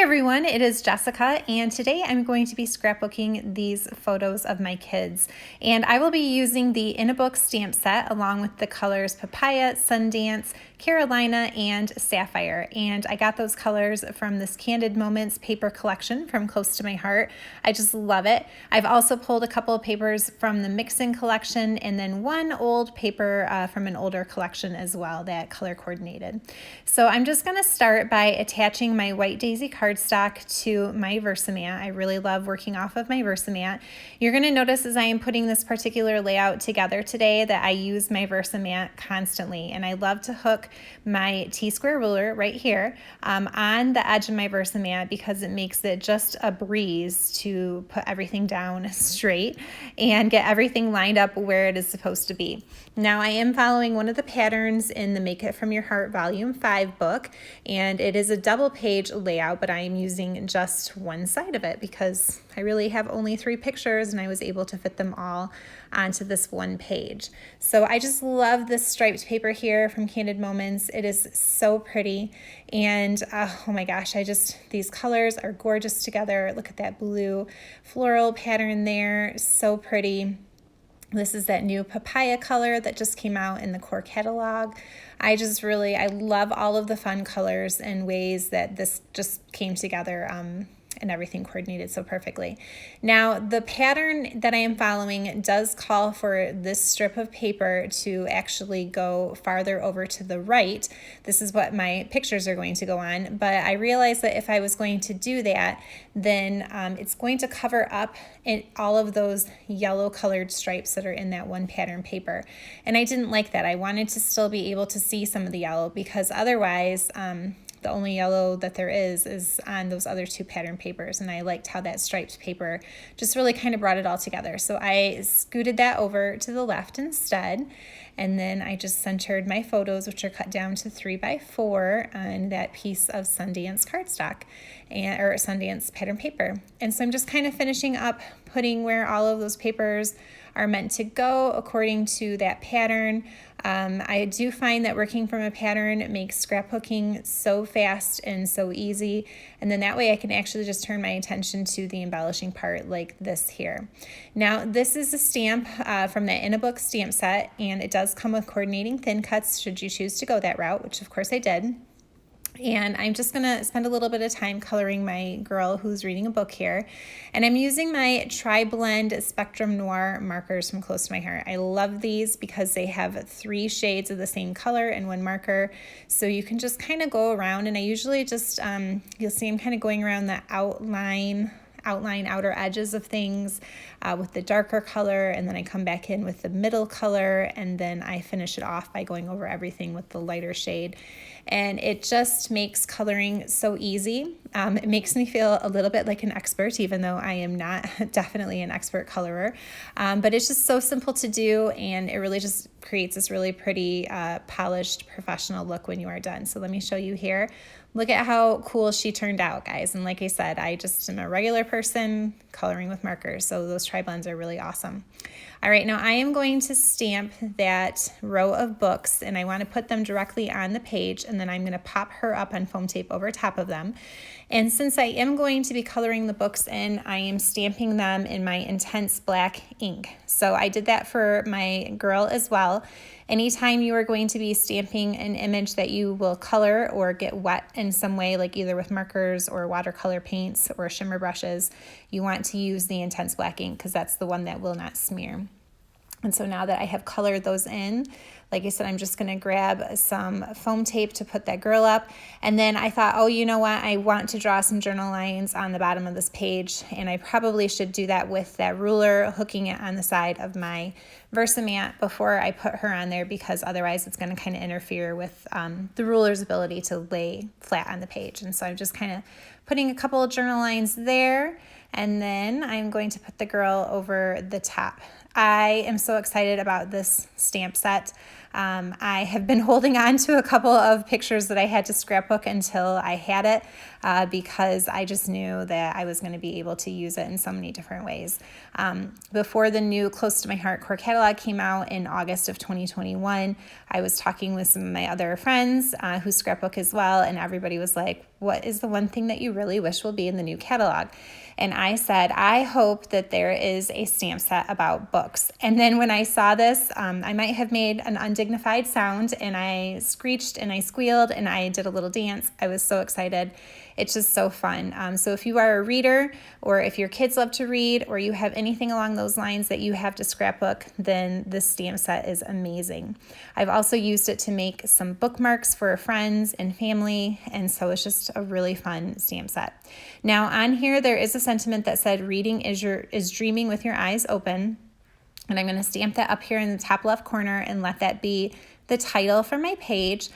everyone, it is Jessica, and today I'm going to be scrapbooking these photos of my kids. And I will be using the In a Book stamp set along with the colors Papaya, Sundance, Carolina, and Sapphire. And I got those colors from this Candid Moments paper collection from Close to My Heart. I just love it. I've also pulled a couple of papers from the Mixin collection and then one old paper from an older collection as well that color coordinated. So I'm just going to start by attaching my white daisy cardstock to my VersaMat. I really love working off of my VersaMat. You're going to notice as I am putting this particular layout together today that I use my VersaMat constantly, and I love to hook my T-square ruler right here on the edge of my VersaMat because it makes it just a breeze to put everything down straight and get everything lined up where it is supposed to be. Now I am following one of the patterns in the Make It From Your Heart Volume 5 book, and it is a double page layout, but I am using just one side of it because I really have only 3 pictures and I was able to fit them all onto this one page. So I just love this striped paper here from Candid Moments. It is so pretty, and oh my gosh, these colors are gorgeous together. Look at that blue floral pattern there, so pretty. This is that new papaya color that just came out in the core catalog. I love all of the fun colors and ways that this just came together and everything coordinated so perfectly. Now, the pattern that I am following does call for this strip of paper to actually go farther over to the right. This is what my pictures are going to go on, but I realized that if I was going to do that, then it's going to cover up all of those yellow colored stripes that are in that one pattern paper. And I didn't like that. I wanted to still be able to see some of the yellow because otherwise, the only yellow that there is on those other 2 pattern papers, and I liked how that striped paper just really kind of brought it all together. So I scooted that over to the left instead, and then I just centered my photos, which are cut down to 3x4 on that piece of Sundance cardstock or Sundance pattern paper. And so I'm just kind of finishing up putting where all of those papers are meant to go according to that pattern. I do find that working from a pattern makes scrapbooking so fast and so easy, and then that way I can actually just turn my attention to the embellishing part like this here. Now this is a stamp from the In a Book stamp set, and it does come with coordinating thin cuts should you choose to go that route, which of course I did. And I'm just going to spend a little bit of time coloring my girl who's reading a book here. And I'm using my Tri-Blend Spectrum Noir markers from Close to My Heart. I love these because they have 3 shades of the same color in one marker. So you can just kind of go around, and I usually just, you'll see I'm kind of going around the outline outer edges of things with the darker color, and then I come back in with the middle color, and then I finish it off by going over everything with the lighter shade. And it just makes coloring so easy. It makes me feel a little bit like an expert, even though I am not definitely an expert colorer. But it's just so simple to do, and it really just creates this really pretty polished professional look when you are done. So let me show you here. Look at how cool she turned out, guys. And like I said, I just am a regular person coloring with markers, so those tri-blends are really awesome. All right, now I am going to stamp that row of books, and I want to put them directly on the page, and then I'm going to pop her up on foam tape over top of them. And since I am going to be coloring the books in, I am stamping them in my intense black ink. So I did that for my girl as well. Anytime you are going to be stamping an image that you will color or get wet in some way, like either with markers or watercolor paints or shimmer brushes, you want to use the intense black ink because that's the one that will not smear. And so now that I have colored those in, like I said, I'm just going to grab some foam tape to put that girl up. And then I thought, oh, you know what? I want to draw some journal lines on the bottom of this page. And I probably should do that with that ruler, hooking it on the side of my VersaMat before I put her on there, because otherwise it's going to kind of interfere with the ruler's ability to lay flat on the page. And so I'm just kind of putting a couple of journal lines there. And then I'm going to put the girl over the top. I am so excited about this stamp set. I have been holding on to a couple of pictures that I had to scrapbook until I had it because I just knew that I was going to be able to use it in so many different ways. Before the new Close to My Heart core catalog came out in August of 2021, I was talking with some of my other friends who scrapbook as well, and everybody was like, what is the one thing that you really wish will be in the new catalog? And I said, I hope that there is a stamp set about books. And then when I saw this, I might have made an undignified sound, and I screeched and I squealed and I did a little dance. I was so excited. It's just so fun. So if you are a reader, or if your kids love to read, or you have anything along those lines that you have to scrapbook, then this stamp set is amazing. I've also used it to make some bookmarks for friends and family, and so it's just a really fun stamp set. Now on here there is a sentiment that said reading is dreaming with your eyes open, and I'm going to stamp that up here in the top left corner and let that be the title for my page.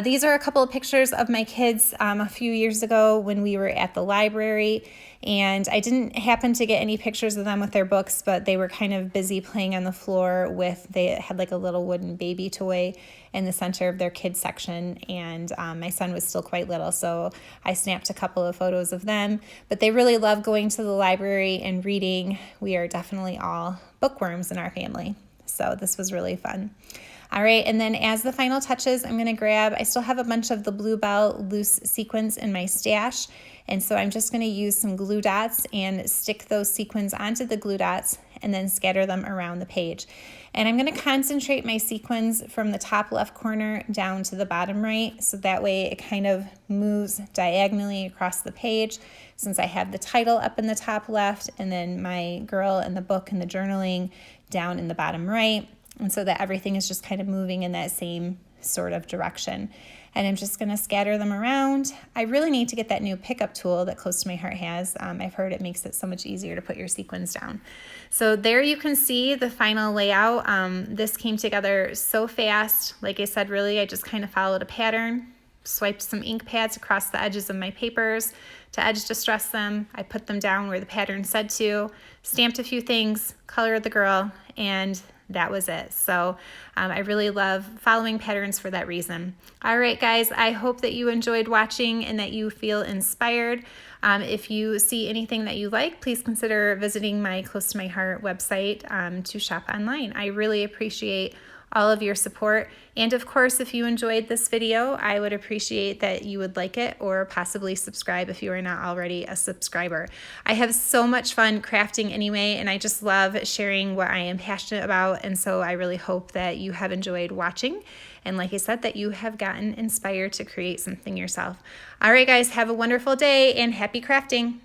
These are a couple of pictures of my kids a few years ago when we were at the library, and I didn't happen to get any pictures of them with their books, but they were kind of busy playing on the floor they had like a little wooden baby toy in the center of their kids section, and my son was still quite little, so I snapped a couple of photos of them. But they really love going to the library and reading. We are definitely all bookworms in our family, so this was really fun. All right, and then as the final touches, I'm gonna I still have a bunch of the Bluebell loose sequins in my stash, and so I'm just gonna use some glue dots and stick those sequins onto the glue dots and then scatter them around the page. And I'm gonna concentrate my sequins from the top left corner down to the bottom right, so that way it kind of moves diagonally across the page, since I have the title up in the top left and then my girl and the book and the journaling down in the bottom right. And so that everything is just kind of moving in that same sort of direction. And I'm just going to scatter them around. I really need to get that new pickup tool that Close to My Heart has. I've heard it makes it so much easier to put your sequins down. So there you can see the final layout. This came together so fast. Like I said, really, I just kind of followed a pattern, swiped some ink pads across the edges of my papers to edge distress them. I put them down where the pattern said to, stamped a few things, colored the girl, and that was it. So I really love following patterns for that reason. All right, guys, I hope that you enjoyed watching and that you feel inspired. If you see anything that you like, please consider visiting my Close to My Heart website to shop online. I really appreciate all of your support. And of course, if you enjoyed this video, I would appreciate that you would like it or possibly subscribe if you are not already a subscriber. I have so much fun crafting anyway, and I just love sharing what I am passionate about. And so I really hope that you have enjoyed watching. And like I said, that you have gotten inspired to create something yourself. All right, guys, have a wonderful day and happy crafting.